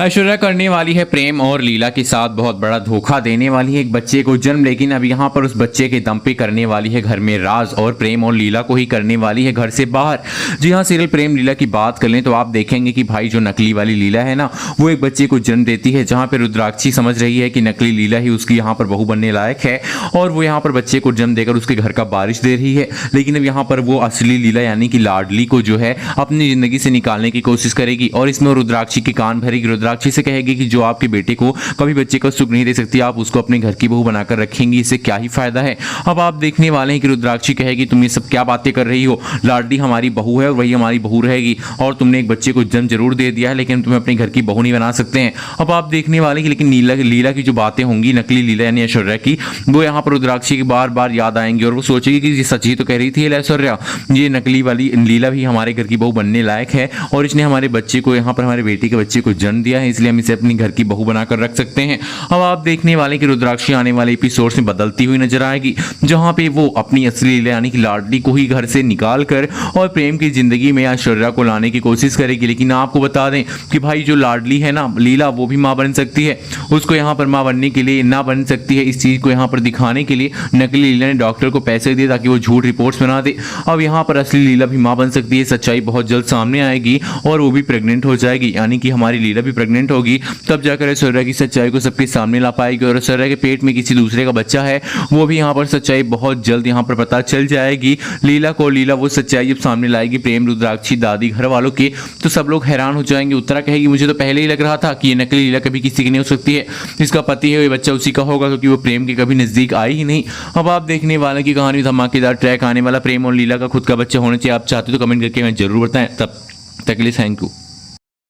ऐश्वर्या करने वाली है प्रेम और लीला के साथ बहुत बड़ा धोखा, देने वाली है एक बच्चे को जन्म, लेकिन अब यहाँ पर उस बच्चे के दम पे करने वाली है घर में राज और प्रेम और लीला को ही करने वाली है घर से बाहर। जी हाँ, सीरियल प्रेम लीला की बात कर लें तो आप देखेंगे कि भाई जो नकली वाली लीला है ना, वो एक बच्चे को जन्म देती है, जहाँ पे रुद्राक्षी समझ रही है कि नकली लीला ही उसकी यहाँ पर बहू बनने लायक है और वो यहाँ पर बच्चे को जन्म देकर उसके घर का बारिश दे रही है। लेकिन अब यहाँ पर वो असली लीला यानी कि लाडली को जो है अपनी जिंदगी से निकालने की कोशिश करेगी और इसमें रुद्राक्षी के कान भरेगी। रुद्राक्षी से कहेगी कि जो आपके बेटे को कभी बच्चे का सुख नहीं दे सकती, आप उसको अपने घर की बहू बनाकर रखेंगी, इससे क्या ही फायदा है। अब आप देखने वाले हैं कि रुद्राक्षी कहेगी तुम ये सब क्या बातें कर रही हो, लाडली हमारी बहू है और वही हमारी बहू रहेगी और तुमने एक बच्चे को जन्म जरूर दे दिया है लेकिन तुम्हें अपने घर की बहू नहीं बना सकते हैं। अब आप देखने वाले हैं कि लेकिन लीला की जो बातें होंगी, नकली लीला यानी ऐश्वर्या की, वो यहाँ पर रुद्राक्षी की बार बार याद आएंगी और वो सोचेगी कि ये सच ही तो कह रही थी ऐश्वर्या, ये नकली वाली लीला भी हमारे घर की बहू बनने लायक है और इसने हमारे बच्चे को यहाँ पर हमारे बेटी के बच्चे को जन्म दिया है, इसलिए हम इसे अपनी घर की बहू बनाकर रख सकते हैं। अब आप देखने वाले कि रुद्राक्षी आने वाले एपिसोड्स में बदलती हुई नजर आएगी, जहां पे वो अपनी असली लीला यानी कि लाडली को ही घर से निकाल कर और प्रेम की जिंदगी में ऐश्वर्या को लाने की कोशिश करेगी। लेकिन आपको बता दें कि भाई जो लाडली है ना लीला, वो भी मां बन सकती है, उसको यहाँ पर मां बनने के लिए ना बन सकती है। इस चीज को यहाँ पर दिखाने के लिए नकली लीला ने डॉक्टर को पैसे दिए ताकि वो झूठ रिपोर्ट्स बना दे। अब यहाँ पर असली लीला भी मां बन सकती है, सच्चाई बहुत जल्द सामने आएगी और वो भी प्रेग्नेंट हो जाएगी, यानी कि हमारी लीला भी प्रेग्नेंट होगी। तब जाकर ऐश्वर्या की सच्चाई को सबके सामने ला पाएगी और ऐश्वर्या के पेट में किसी दूसरे का बच्चा है, वो भी यहाँ पर सच्चाई बहुत जल्द यहाँ पर पता चल जाएगी लीला को। लीला वो सच्चाई जब सामने लाएगी प्रेम, रुद्राक्षी, दादी, घर वालों के, तो सब लोग हैरान हो जाएंगे। उत्तरा कहेगी मुझे तो पहले ही लग रहा था कि ये नकली लीला कभी किसी की नहीं हो सकती है, इसका पति है, ये बच्चा उसी का होगा क्योंकि वो प्रेम के कभी नजदीक आई ही नहीं। अब आप देखने वाले की कहानी धमाकेदार ट्रैक आने वाला, प्रेम और लीला का खुद का बच्चा होना चाहिए। आप चाहते तो कमेंट करके मैं जरूर बताएं। तब तक के लिए थैंक यू।